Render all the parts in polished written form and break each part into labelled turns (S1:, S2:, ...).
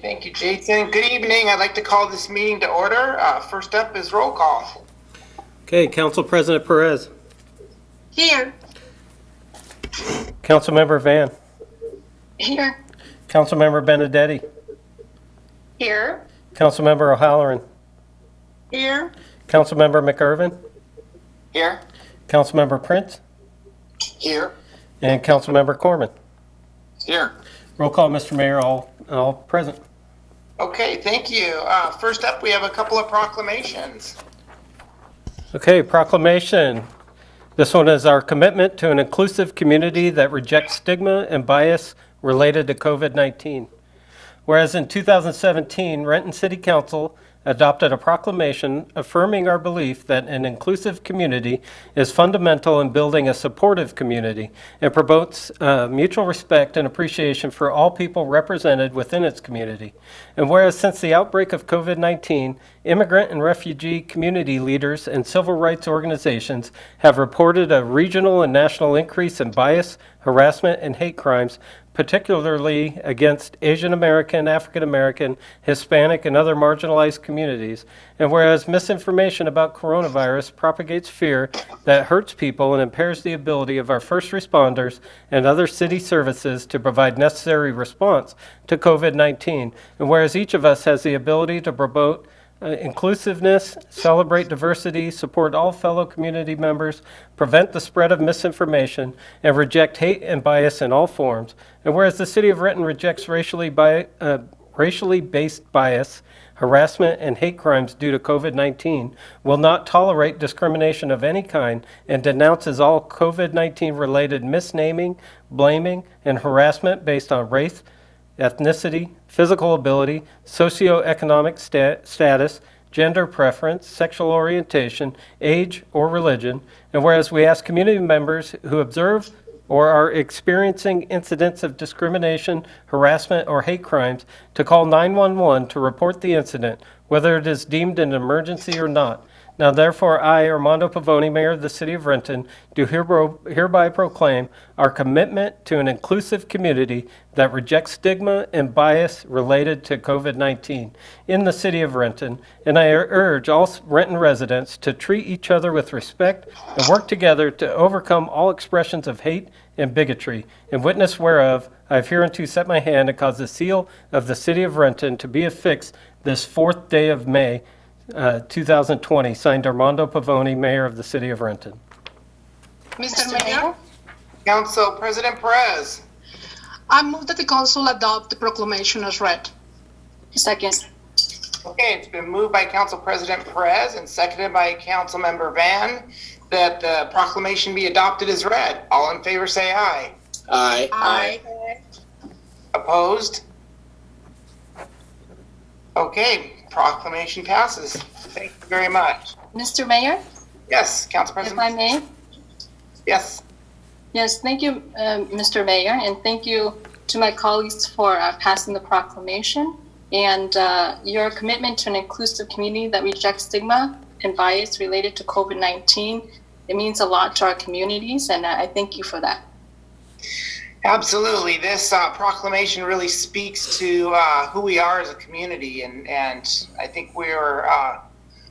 S1: Thank you, Jason. Good evening. I'd like to call this meeting to order. First up is roll call.
S2: Okay, Council President Perez.
S3: Here.
S2: Councilmember Van.
S3: Here.
S2: Councilmember Benedetti.
S3: Here.
S2: Councilmember O'Halloran.
S3: Here.
S2: Councilmember McIrvin.
S1: Here.
S2: Councilmember Prince.
S1: Here.
S2: And Councilmember Corman.
S1: Here.
S2: Roll call, Mr. Mayor, all present.
S1: Okay, thank you. First up, we have a couple of proclamations.
S2: Okay, proclamation. This one is our commitment to an inclusive community that rejects stigma and bias related to COVID-19. Whereas in 2017, Renton City Council adopted a proclamation affirming our belief that an inclusive community is fundamental in building a supportive community and promotes mutual respect and appreciation for all people represented within its community. And whereas since the outbreak of COVID-19, immigrant and refugee community leaders and civil rights organizations have reported a regional and national increase in bias, harassment, and hate crimes, particularly against Asian American, African American, Hispanic, and other marginalized communities. And whereas misinformation about coronavirus propagates fear that hurts people and impairs the ability of our first responders and other city services to provide necessary response to COVID-19. And whereas each of us has the ability to promote inclusiveness, celebrate diversity, support all fellow community members, prevent the spread of misinformation, and reject hate and bias in all forms. And whereas the City of Renton rejects racially based bias, harassment, and hate crimes due to COVID-19, will not tolerate discrimination of any kind, and denounces all COVID-19 related misnaming, blaming, and harassment based on race, ethnicity, physical ability, socioeconomic status, gender preference, sexual orientation, age, or religion. And whereas we ask community members who observe or are experiencing incidents of discrimination, harassment, or hate crimes to call 911 to report the incident, whether it is deemed an emergency or not. Now therefore I, Armando Pavoni, Mayor of the City of Renton, do hereby proclaim our commitment to an inclusive community that rejects stigma and bias related to COVID-19 in the City of Renton, and I urge all Renton residents to treat each other with respect and work together to overcome all expressions of hate and bigotry, in witness whereof I have hereunto set my hand and caused the seal of the City of Renton to be affixed this 4th day of May, 2020, signed Armando Pavoni, Mayor of the City of Renton.
S3: Mr. Mayor,
S1: Council President Perez.
S3: I move that the council adopt the proclamation as read.
S4: Second.
S1: Okay, it's been moved by Council President Perez and seconded by Councilmember Van that the proclamation be adopted as read. All in favor say aye.
S5: Aye.
S3: Aye.
S1: Opposed? Okay, proclamation passes. Thank you very much.
S4: Mr. Mayor,
S1: Yes, Council
S4: if
S1: President.
S4: I may.
S1: Yes.
S4: Yes, thank you, Mr. Mayor, and thank you to my colleagues for passing the proclamation and your commitment to an inclusive community that rejects stigma and bias related to COVID-19. It means a lot to our communities, and I thank you for that.
S1: Absolutely. This proclamation really speaks to who we are as a community, and I think we're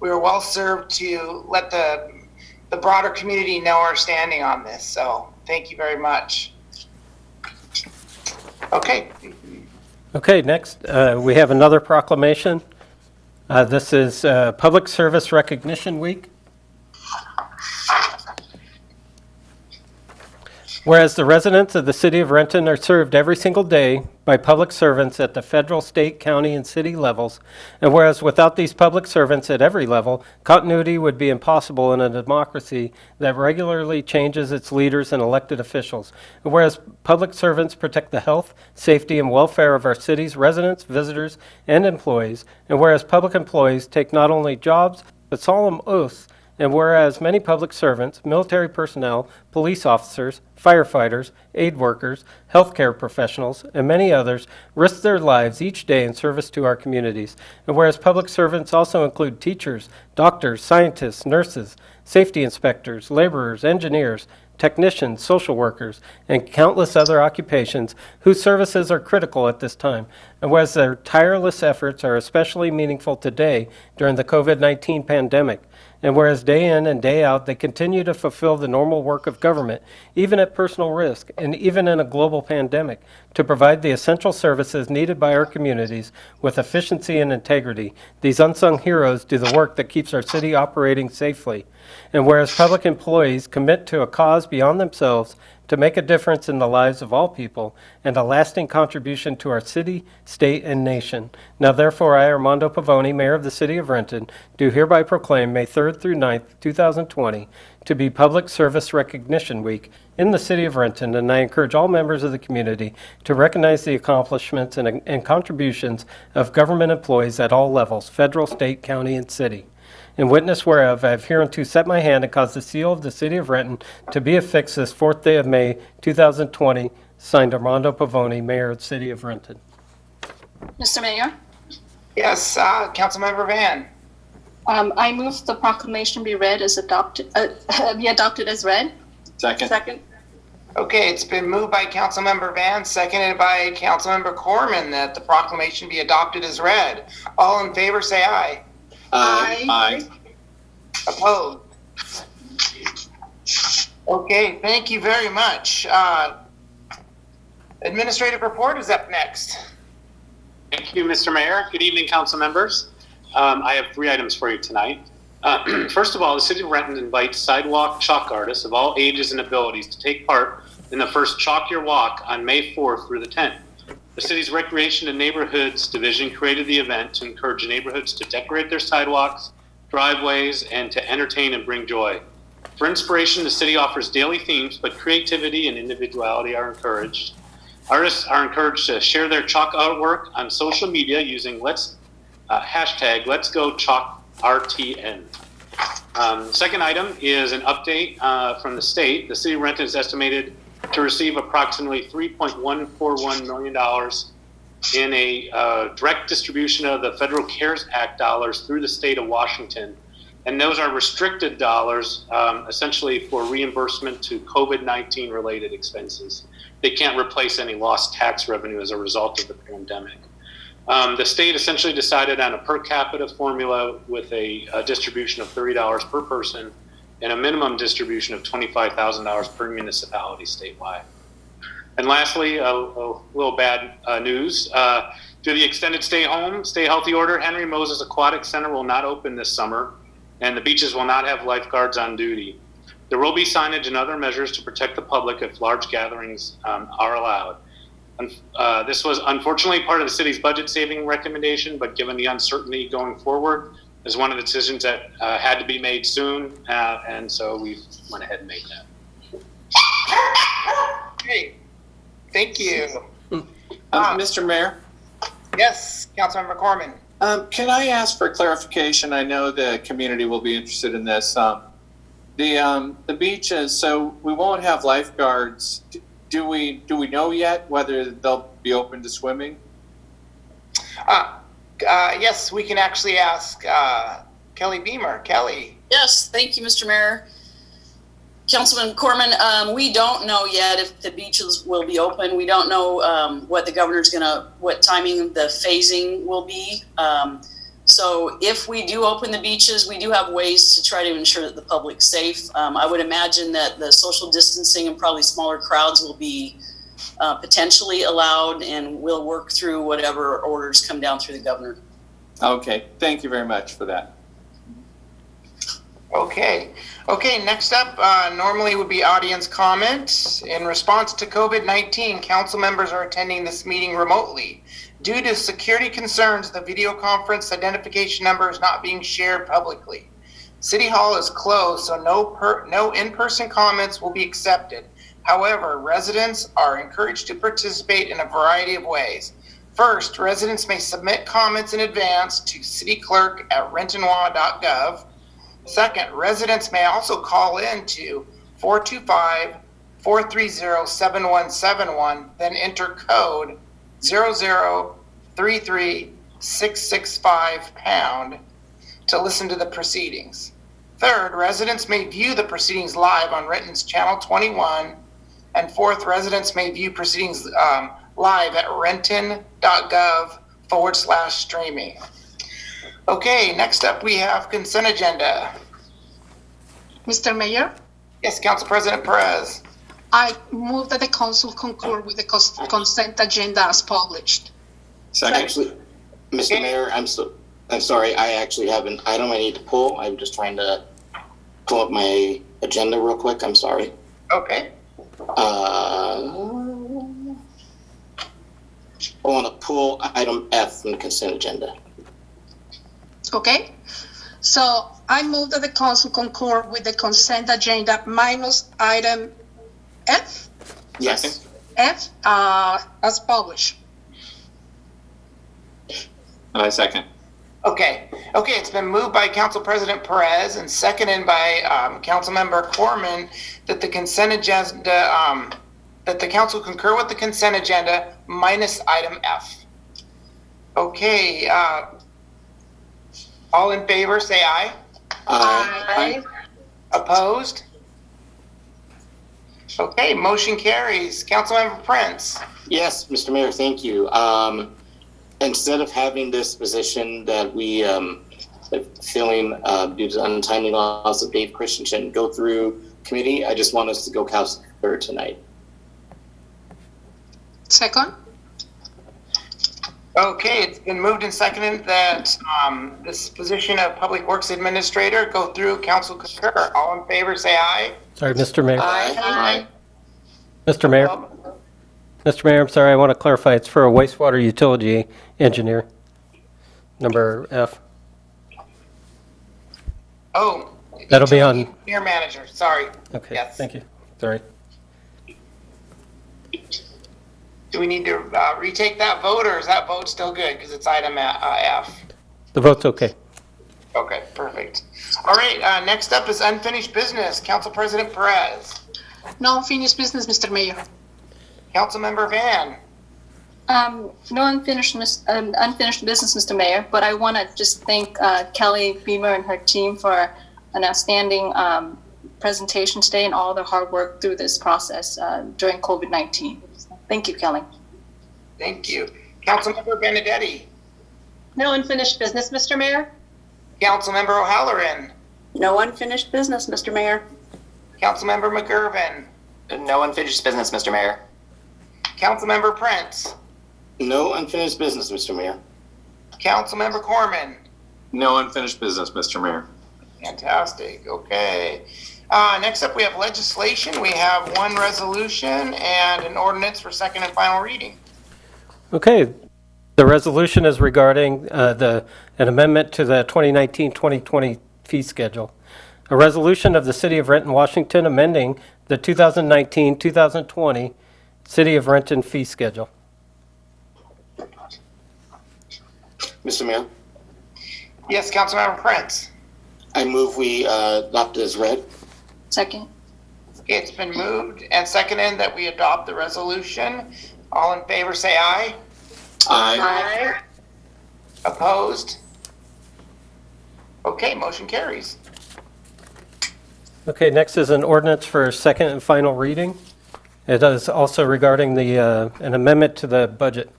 S1: well served to let the broader community know our standing on this. So thank you very much. Okay.
S2: Okay, next we have another proclamation. This is Public Service Recognition Week. Whereas the residents of the City of Renton are served every single day by public servants at the federal, state, county, and city levels, and whereas without these public servants at every level, continuity would be impossible in a democracy that regularly changes its leaders and elected officials, and whereas public servants protect the health, safety, and welfare of our city's residents, visitors, and employees, and whereas public employees take not only jobs, but solemn oaths. And whereas many public servants, military personnel, police officers, firefighters, aid workers, healthcare professionals, and many others risk their lives each day in service to our communities. And whereas public servants also include teachers, doctors, scientists, nurses, safety inspectors, laborers, engineers, technicians, social workers, and countless other occupations whose services are critical at this time. And whereas their tireless efforts are especially meaningful today during the COVID-19 pandemic, and whereas day in and day out they continue to fulfill the normal work of government, even at personal risk and even in a global pandemic, to provide the essential services needed by our communities with efficiency and integrity, these unsung heroes do the work that keeps our city operating safely. And whereas public employees commit to a cause beyond themselves to make a difference in the lives of all people and a lasting contribution to our city, state, and nation. Now therefore, I, Armando Pavoni, Mayor of the City of Renton, do hereby proclaim May 3rd through 9th, 2020, to be Public Service Recognition Week in the City of Renton, and I encourage all members of the community to recognize the accomplishments and contributions of government employees at all levels, federal, state, county, and city. In witness whereof, I have hereunto set my hand and caused the seal of the City of Renton to be affixed this 4th day of May, 2020, signed Armando Pavoni, Mayor of the City of Renton.
S4: Mr. Mayor,
S1: Yes, Councilmember Van.
S4: I move the proclamation be read as adopted, be adopted as read.
S5: Second.
S1: Okay, it's been moved by Councilmember Van, seconded by Councilmember Corman that the proclamation be adopted as read. All in favor, say aye.
S5: Aye.
S1: Opposed? Okay, thank you very much. Administrative report is up next.
S6: Thank you, Mr. Mayor. Good evening, council members. I have 3 items for you tonight. First of all, the City of Renton invites sidewalk chalk artists of all ages and abilities to take part in the first Chalk Your Walk on May 4th through the 10th. The city's Recreation and Neighborhoods Division created the event to encourage neighborhoods to decorate their sidewalks, driveways, and to entertain and bring joy. For inspiration, the city offers daily themes, but creativity and individuality are encouraged. Artists are encouraged to share their chalk artwork on social media using hashtag Let's Go Chalk RTN. Second item is an update from the state. The City of Renton is estimated to receive approximately $3.141 million in a direct distribution of the Federal CARES Act dollars through the state of Washington. And those are restricted dollars, essentially for reimbursement to COVID-19 related expenses. They can't replace any lost tax revenue as a result of the pandemic. The state essentially decided on a per capita formula with a distribution of $30 per person and a minimum distribution of $25,000 per municipality statewide. And lastly, a little bad news. Due to the extended stay home, stay healthy order, Henry Moses Aquatic Center will not open this summer, and the beaches will not have lifeguards on duty. There will be signage and other measures to protect the public if large gatherings are allowed. This was unfortunately part of the city's budget saving recommendation, but given the uncertainty going forward, is one of the decisions that had to be made soon, and so we went ahead and made that.
S1: Great. Thank you.
S5: Mr. Mayor,
S1: Yes, Councilmember Corman.
S5: can I ask for clarification? I know the community will be interested in this. The beaches, so we won't have lifeguards. Do we know yet whether they'll be open to swimming?
S1: Yes, we can actually ask Kelly Beamer. Kelly.
S7: Yes, thank you, Mr. Mayor. Councilman Corman, we don't know yet if the beaches will be open. We don't know what the governor's what timing the phasing will be. So if we do open the beaches, we do have ways to try to ensure that the public's safe. I would imagine that the social distancing and probably smaller crowds will be potentially allowed, and we'll work through whatever orders come down through the governor.
S5: Okay, thank you very much for that.
S1: Okay, next up normally would be audience comment. In response to COVID-19, council members are attending this meeting remotely. Due to security concerns, the video conference identification number is not being shared publicly. City Hall is closed, so no in-person comments will be accepted. However, residents are encouraged to participate in a variety of ways. First, residents may submit comments in advance to cityclerk@rentonwa.gov. Second, residents may also call in to 425-430-7171, then enter code 0033665# to listen to the proceedings. Third, residents may view the proceedings live on Renton's Channel 21. And fourth, residents may view proceedings live at renton.gov/streaming. Okay, next up we have consent agenda.
S3: Mr. Mayor,
S1: Yes, Council President Perez.
S3: I move that the council concur with the consent agenda as published.
S8: Actually, Mr. Mayor, I'm sorry. I actually have an item I need to pull. I'm just trying to pull up my agenda real quick. I'm sorry.
S1: Okay.
S8: I want to pull item F from the consent agenda.
S3: Okay? So I move that the council concur with the consent agenda minus item F,
S8: Yes.
S3: as published.
S5: I second.
S1: Okay, it's been moved by Council President Perez and seconded by Councilmember Corman that the consent agenda, that the council concur with the consent agenda minus item F. Okay, all in favor, say aye.
S8: Aye.
S1: Opposed? Okay, motion carries. Councilmember Prince.
S8: Yes, Mr. Mayor, thank you. Instead of having this position that we filling due to untimely loss of Dave Christensen go through committee, I just want us to go council third tonight.
S3: Second?
S1: Okay, it's been moved and seconded that this position of Public Works Administrator go through council concur. All in favor, say aye.
S2: Sorry, Mr. Mayor.
S1: Aye.
S2: Mr. Mayor. Mr. Mayor, I'm sorry, I want to clarify. It's for a wastewater utility engineer, number F.
S1: Oh.
S2: That'll be on-
S1: Your manager, sorry.
S2: Okay,
S1: Yes.
S2: thank you. Sorry.
S1: Do we need to retake that vote, or is that vote still good because it's item F?
S2: The vote's okay.
S1: Okay, perfect. All right, next up is unfinished business. Council President Perez.
S3: No unfinished business, Mr. Mayor.
S1: Councilmember Van.
S4: No unfinished business, Mr. Mayor, but I want to just thank Kelly Beamer and her team for an outstanding presentation today and all the hard work through this process during COVID-19. Thank you, Kelly.
S1: Thank you. Councilmember Benedetti.
S9: No unfinished business, Mr. Mayor?
S1: Councilmember O'Halloran.
S7: No unfinished business, Mr. Mayor.
S1: Councilmember McGurven.
S10: No unfinished business, Mr. Mayor.
S1: Councilmember Prince.
S8: No unfinished business, Mr. Mayor.
S1: Councilmember Corman.
S5: No unfinished business, Mr. Mayor.
S1: Fantastic. Okay. Next up, we have legislation. We have one resolution and an ordinance for second and final reading.
S2: Okay, the resolution is regarding an amendment to the 2019-2020 fee schedule. A resolution of the City of Renton, Washington, amending the 2019-2020 City of Renton fee schedule.
S8: Mr. Mayor,
S1: Yes, Councilmember Prince.
S8: I move we adopt it as read.
S4: Second.
S1: Okay, it's been moved and seconded that we adopt the resolution. All in favor, say aye.
S8: Aye.
S1: Opposed? Okay, motion carries.
S2: Okay, next is an ordinance for second and final reading. It is also regarding an amendment to the budget.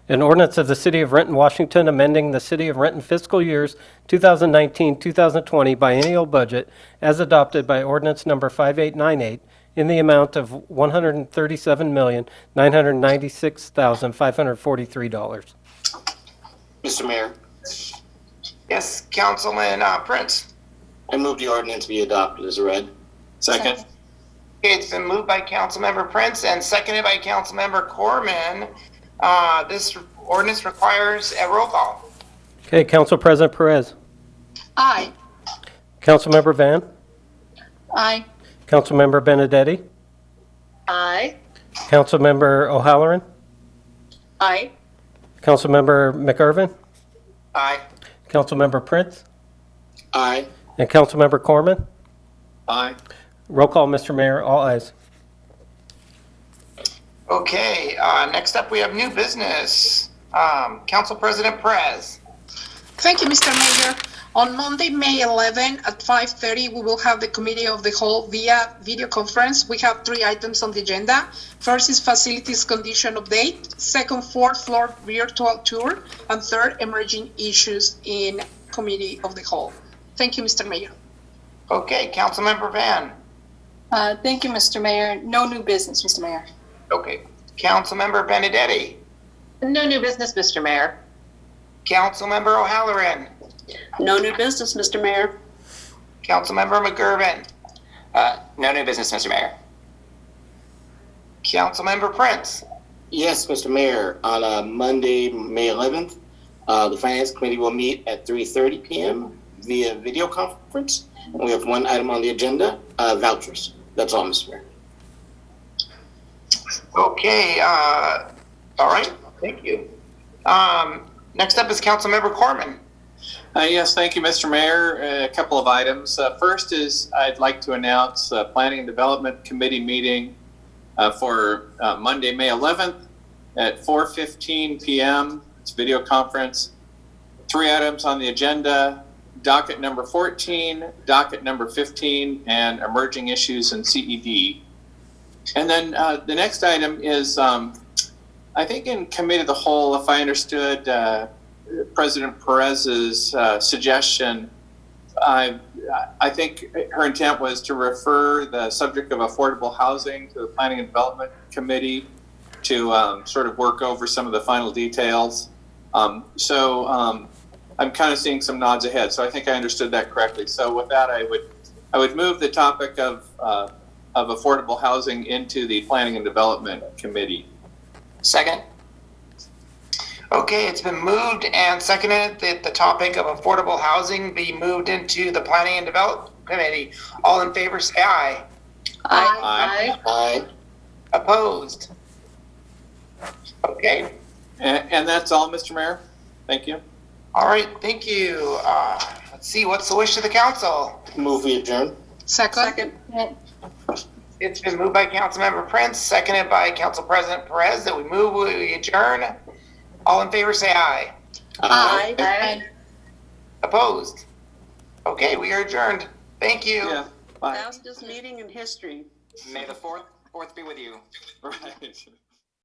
S2: An ordinance of the City of Renton, Washington, amending the City of Renton fiscal years 2019-2020 biennial budget as adopted by ordinance number 5898 in the amount of $137,996,543.
S8: Mr. Mayor,
S1: Yes, Councilman Prince.
S8: I move the ordinance be adopted as read.
S5: Second.
S1: Okay, it's been moved by Councilmember Prince and seconded by Councilmember Corman. This ordinance requires a roll call.
S2: Okay, Council President Perez.
S3: Aye.
S2: Councilmember Van.
S4: Aye.
S2: Councilmember Benedetti.
S9: Aye.
S2: Councilmember O'Halloran.
S7: Aye.
S2: Councilmember McIrvin.
S1: Aye.
S2: Councilmember Prince.
S8: Aye.
S2: And Councilmember Corman.
S5: Aye.
S2: Roll call, Mr. Mayor, all ayes.
S1: Okay, next up we have new business. Council President Perez.
S3: Thank you, Mr. Mayor. On Monday, May 11 at 5:30, we will have the Committee of the Whole via video conference. We have 3 items on the agenda. First is facilities condition update. Second, fourth floor virtual tour. And third, emerging issues in Committee of the Whole. Thank you, Mr. Mayor.
S1: Okay, Councilmember Van.
S4: Thank you, Mr. Mayor. No new business, Mr. Mayor.
S1: Okay, Councilmember Benedetti.
S9: No new business, Mr. Mayor.
S1: Councilmember O'Halloran.
S7: No new business, Mr. Mayor.
S1: Councilmember McGurven.
S10: No new business, Mr. Mayor.
S1: Councilmember Prince.
S8: Yes, Mr. Mayor, on Monday, May 11th, the Finance Committee will meet at 3:30 p.m. via video conference. And we have one item on the agenda, vouchers. That's all, Mr. Mayor.
S1: Okay, all right, thank you. Next up is Councilmember Corman.
S5: Yes, thank you, Mr. Mayor. A couple of items. First is I'd like to announce a Planning and Development Committee meeting for Monday, May 11th at 4:15 p.m. It's video conference. 3 items on the agenda: docket number 14, docket number 15, and emerging issues in CED. And then the next item is, I think in Committee of the Whole, if I understood President Perez's suggestion, I think her intent was to refer the subject of affordable housing to the Planning and Development Committee to sort of work over some of the final details. So I'm kind of seeing some nods ahead. So I think I understood that correctly. So with that, I would move the topic of affordable housing into the Planning and Development Committee.
S10: Second.
S1: Okay, it's been moved and seconded that the topic of affordable housing be moved into the Planning and Development Committee. All in favor, say aye.
S7: Aye.
S8: Aye.
S1: Opposed? Okay,
S5: And that's all, Mr. Mayor. Thank you.
S1: all right, thank you. Let's see, what's the wish of the council?
S8: Move we adjourn.
S3: Second.
S1: It's been moved by Councilmember Prince, seconded by Council President Perez that we adjourn. All in favor, say aye.
S7: Aye.
S1: Opposed? Okay, we are adjourned. Thank you.
S5: Yeah. Bye.
S7: Fastest meeting in history.
S10: May the 4th be with you.
S5: Right.